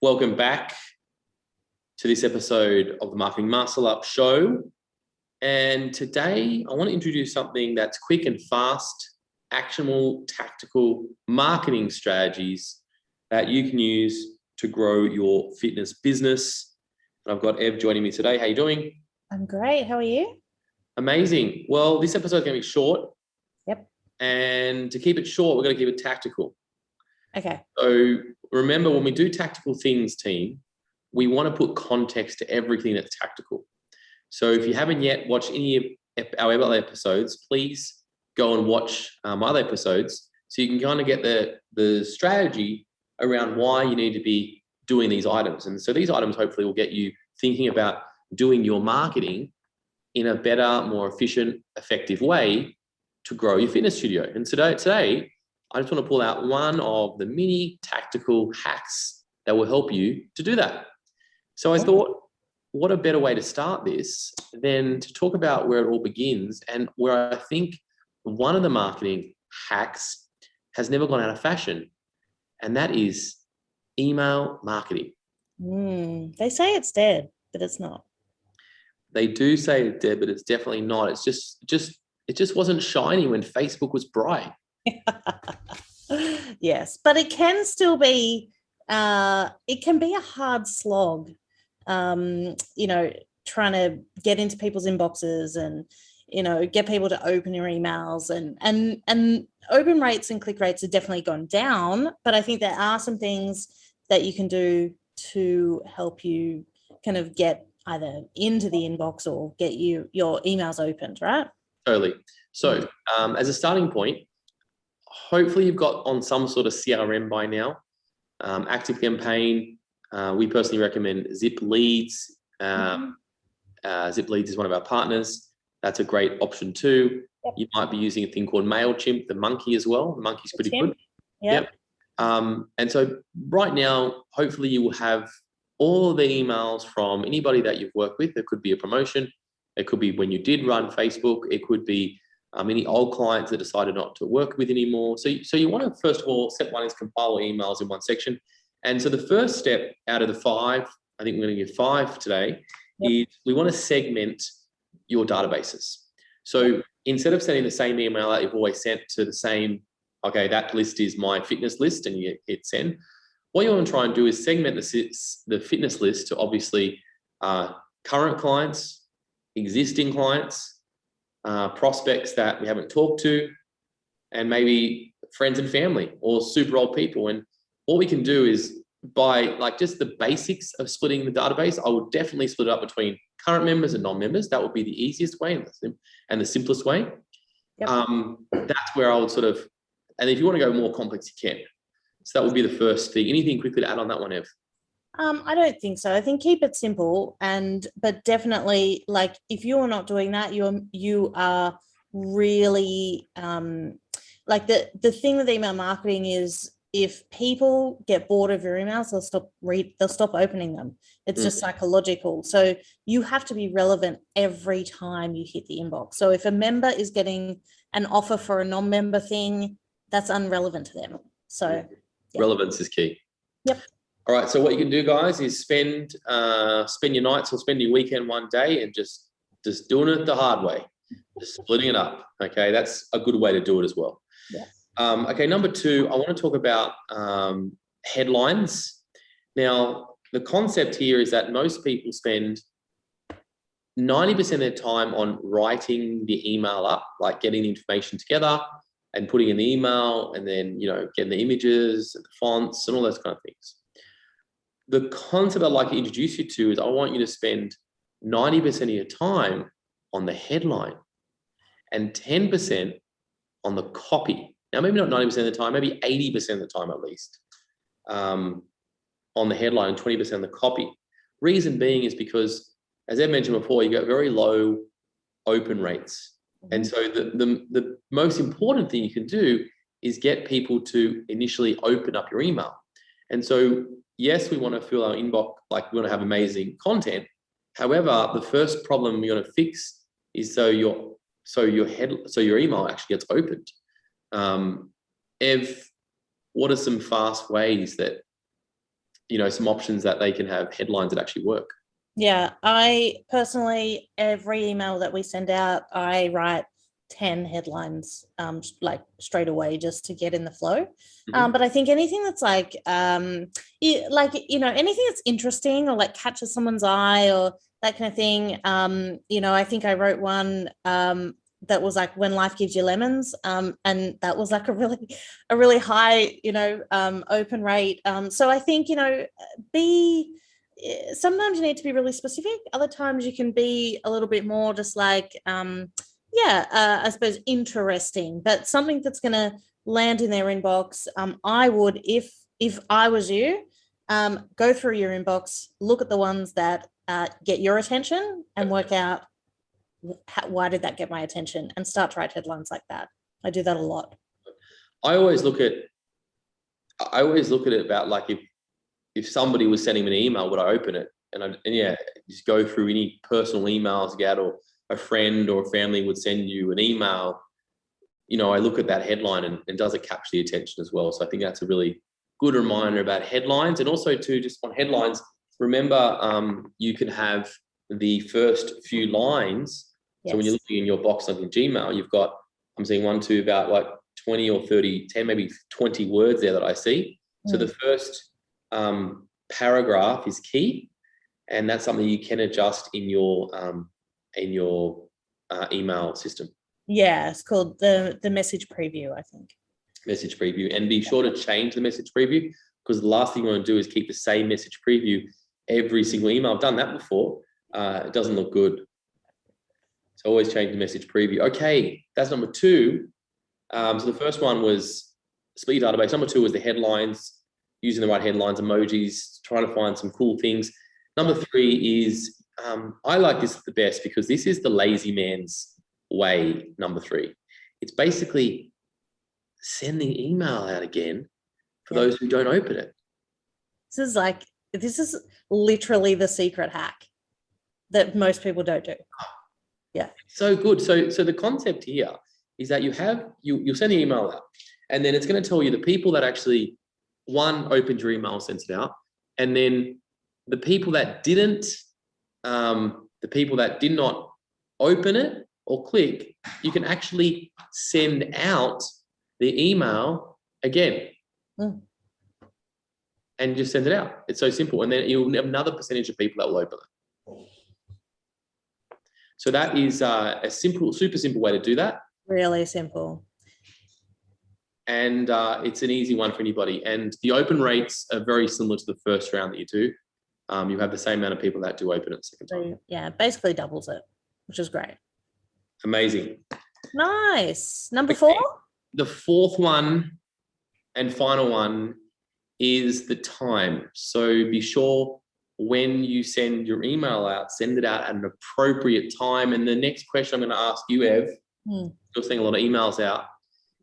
Welcome back to this episode of the Marketing Muscle Up Show. And today I want to introduce something that's quick and fast, actionable, tactical marketing strategies that you can use to grow your fitness business. And I've got Ev joining me today. How are you doing? I'm great. How are you? Amazing. Well, this episode is going to be short. Yep. And to keep it short, we're going to keep it tactical. Okay. So remember, when we do tactical things, team, we want to put context to everything that's tactical. So if you haven't yet watched any of our other episodes, please go and watch my other episodes so you can kind of get the strategy around why you need to be doing these items. And so these items hopefully will get you thinking about doing your marketing in a better, more efficient, effective way to grow your fitness studio. And today, I just want to pull out one of the mini tactical hacks that will help you to do that. So I thought, what a better way to start this than to talk about where it all begins and where I think one of the marketing hacks has never gone out of fashion, and that is email marketing. They say it's dead, but it's not. They do say it's dead, but it's definitely not. It just wasn't shiny when Facebook was bright. Yes, but it can still be it can be a hard slog, trying to get into people's inboxes and get people to open your emails, and open rates and click rates have definitely gone down, but I think there are some things that you can do to help you kind of get either into the inbox or get your emails opened, right? Totally. So as a starting point, hopefully you've got on some sort of CRM by now. Active Campaign. We personally recommend Zip Leads. Zip Leads is one of our partners. That's a great option too. Yep. You might be using a thing called MailChimp, the monkey as well. The monkey's pretty good. Yep. And so right now, hopefully you will have all the emails from anybody that you've worked with. It could be a promotion. It could be when you did run Facebook. It could be any old clients that decided not to work with anymore. So you want to, first of all, step one is compile emails in one section. And so the first step out of the 5, I think we're going to give 5 today, is we want to segment your databases. So instead of sending the same email that you've always sent to the same, okay, that list is my fitness list, and you hit send, what you want to try and do is segment the fitness list to obviously current clients, existing clients, prospects that we haven't talked to, and maybe friends and family or super old people. And what we can do is, by just the basics of splitting the database, I would definitely split it up between current members and non-members. That would be the easiest way and the simplest way. Yep. That's where I would sort of, and if you want to go more complex, you can. So that would be the first thing. Anything quickly to add on that one, Ev? I don't think so. I think keep it simple, but definitely, if you're not doing that, you are really the thing with email marketing is, if people get bored of your emails, they'll stop opening them. It's just psychological. So you have to be relevant every time you hit the inbox. So if a member is getting an offer for a non-member thing, that's irrelevant to them. So relevance is key. Yep. All right. So what you can do, guys, is spend your nights or spend your weekend one day and just doing it the hard way, just splitting it up. Okay, that's a good way to do it as well. Yeah. Okay, number 2, I want to talk about headlines. Now, the concept here is that most people spend 90% of their time on writing the email up, like getting the information together and putting in the email, and then getting the images and the fonts and all those kind of things. The concept I'd like to introduce you to is, I want you to spend 90% of your time on the headline and 10% on the copy. Now, maybe not 90% of the time, maybe 80% of the time at least, on the headline, and 20% on the copy. Reason being is because, as I mentioned before, you get very low open rates. And so the most important thing you can do is get people to initially open up your email. And so, yes, we want to fill our inbox, we want to have amazing content. However, the first problem we're going to fix is so your email actually gets opened. Ev, what are some fast ways that some options that they can have headlines that actually work. Yeah, I personally, every email that we send out, I write 10 headlines like straight away just to get in the flow. But I think anything that's like anything that's interesting or like catches someone's eye or that kind of thing. I think I wrote one that was like when life gives you lemons, and that was like a really high open rate. So I think sometimes you need to be really specific. Other times you can be a little bit more just like I suppose interesting, but something that's going to land in their inbox. I would, if I was you, go through your inbox, look at the ones that get your attention and work out why did that get my attention, and start to write headlines like that. I do that a lot. I always look at it about like if somebody was sending me an email, would I open it? And just go through any personal emails you get, or a friend or family would send you an email. I look at that headline and does it capture the attention as well? So I think that's a really good reminder about headlines. And also too, just on headlines, remember you can have the first few lines. Yes. So when you're looking in your box on your Gmail, you've got, I'm seeing 1, 2, about like 20 or 30, 10, maybe 20 words there that I see. So the first paragraph is key, and that's something you can adjust in your email system. Yeah, it's called the message preview, I think. Message preview, and be sure to change the message preview, because the last thing you want to do is keep the same message preview every single email. I've done that before. It doesn't look good. So always change the message preview. Okay, that's number 2. So the first one was speed database. Number 2 was the headlines, using the right headlines, emojis, trying to find some cool things. Number 3 is, I like this the best because this is the lazy man's way. Number 3, it's basically send the email out again for those who don't open it. This is literally the secret hack that most people don't do. Yeah. So good. So the concept here is that you'll send the email out, and then it's going to tell you the people that actually opened your email, sent it out, and then the people that didn't, the people that did not open it or click, you can actually send out the email again. And just send it out. It's so simple. And then you'll have another percentage of people that will open it. So that is a super simple way to do that. Really simple. And it's an easy one for anybody. And the open rates are very similar to the first round that you do. You have the same amount of people that do open it the second time. Yeah, basically doubles it, which is great. Amazing. Nice. Number 4? The fourth one and final one is the time. So be sure when you send your email out, send it out at an appropriate time. And the next question I'm going to ask you, Ev, you're sending a lot of emails out,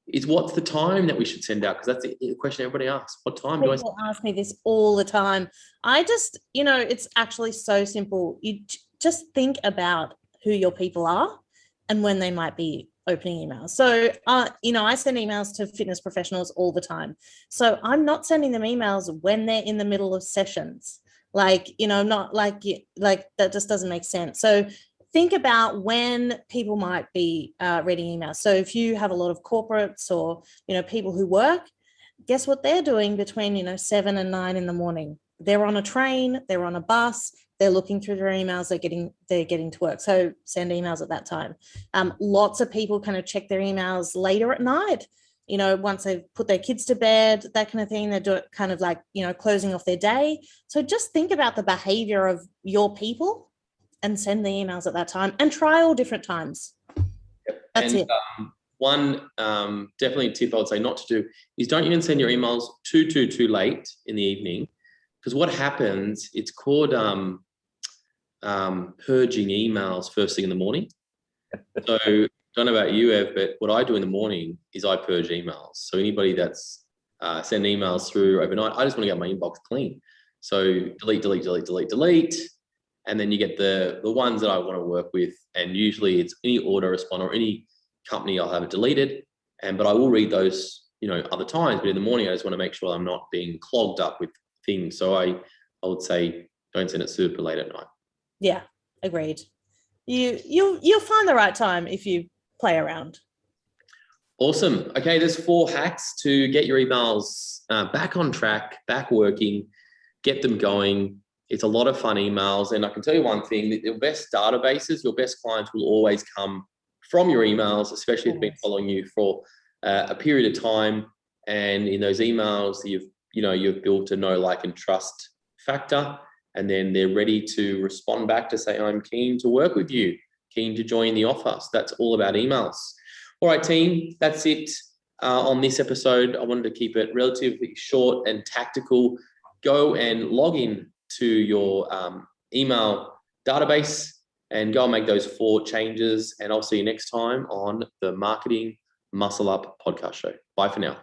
is what's the time that we should send out? Because that's the question everybody asks. What time do I send? People ask me this all the time. I just, it's actually so simple. You just think about who your people are and when they might be opening emails. So, I send emails to fitness professionals all the time. So I'm not sending them emails when they're in the middle of sessions. Not like that just doesn't make sense. So think about when people might be reading emails. So if you have a lot of corporates or, people who work, guess what they're doing between, 7 and 9 in the morning? They're on a train, they're on a bus, they're looking through their emails, they're getting to work. So send emails at that time. Lots of people kind of check their emails later at night, once they've put their kids to bed, that kind of thing. They're doing kind of like, closing off their day. So just think about the behavior of your people and send the emails at that time and try all different times. That's it. One definitely tip I would say not to do is don't even send your emails too late in the evening, because what happens, it's called purging emails first thing in the morning. So don't know about you, Ev, but what I do in the morning is I purge emails. So anybody that's sending emails through overnight, I just want to get my inbox clean. So delete. And then you get the ones that I want to work with. And usually it's any autoresponder or any company, I'll have it deleted. But I will read those, other times. But in the morning, I just want to make sure I'm not being clogged up with thing. So I would say don't send it super late at night. Yeah, agreed. You'll find the right time if you play around. Awesome. Okay, there's 4 hacks to get your emails back on track, back working, get them going. It's a lot of fun emails. And I can tell you one thing, that your best databases, your best clients will always come from your emails, especially if they've been following you for a period of time. And in those emails, you've built a know, like, and trust factor. And then they're ready to respond back to say, I'm keen to work with you, keen to join the offer. So that's all about emails. All right, team, that's it on this episode. I wanted to keep it relatively short and tactical. Go and log in to your email database and go and make those 4 changes. And I'll see you next time on the Marketing Muscle Up podcast show. Bye for now.